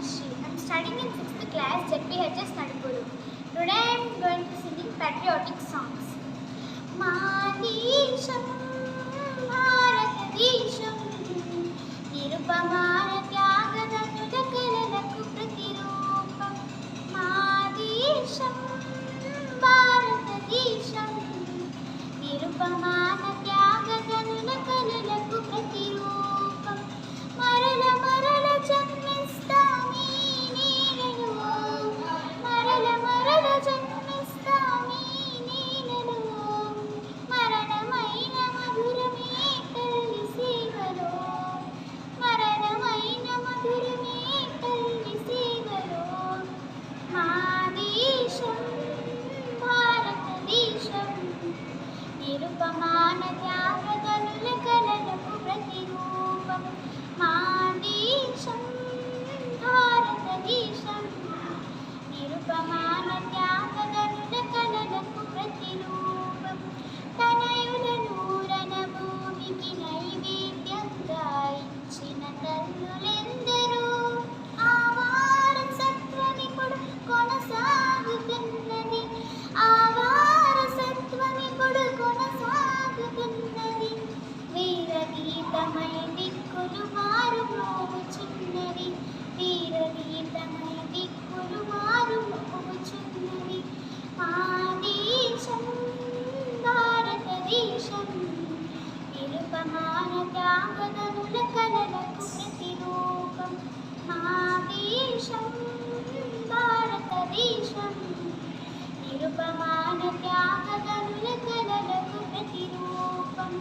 Manishri. I am studying in 6th class ZPHS Nadipuru. Today I am going to sing patriotic songs. Madesham Bharatadesham Nirupamana Tyagada Tudakalaku Pratirupam Madesham Bharatadesham Nirupamana Tyagada Tudakalaku Pratirupam Marala Marala Janmistami Neenanu Marala Marala Janmistami Neenanu Maranamaina Madhurame Talli Sevaro Maranamaina Madhurame Talli Sevaro Madesham Bharatadesham Nirupamana Tyagadanulla Kalalaku Pratirupam Madesham Bharatadesham Nirupamana Tyagadanulla Kalalaku Pratirupam Tanayulanu Ranabhumiki నైవేద్యంగా ఇచ్చిన తల్లులెందరూ ఆ వారసత్వమిప్పుడు కొనసాగుతున్నది ఆ వారసత్వమిప్పుడు కొనసాగుతున్నది వీరగీతమై దిక్కులు మారు మోగుచున్నది వీరగీతమై దిక్కులు మారు మోగుచున్నది మా దేశం భారతదేశం నిరుపమాన త్యాగదనుల కలలకు ప్రతిరూపం మా దేశం భారతదేశం నిరుపమాన త్యాగదనుల కలలకు ప్రతిరూపం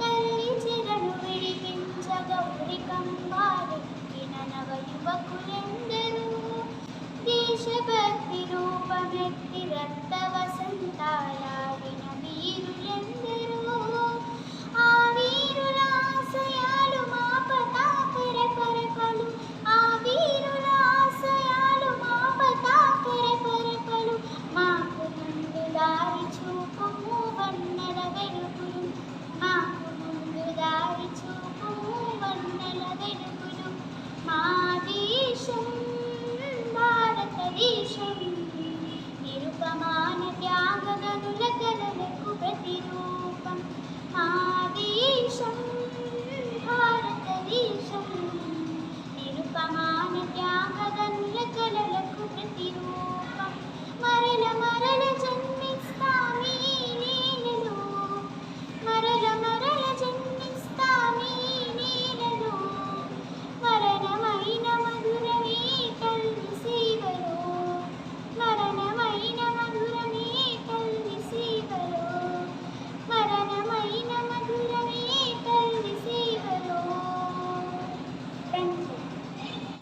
తల్లి చెరను విడిపించగా ఉరికంబారెక్కిన నవ యువకులెందరూ దేశభక్తి రూపమెత్తి రక్త వసంతాలాడిన వీరులెందరూ ఆ వీరుల ఆశయాలు మా పతాకర పరపలు ఆ వీరుల ఆశయాలు మా పతాకర పరపలు మాకు ముందు దారి చూపుము వన్నెల వెలుగులు మాకు ముందు దారి చూపుము వన్నెల వెలుగులు మా దేశం భారతదేశం నిరుపమాన త్యాగదనుల కలలకు ప్రతిరూపం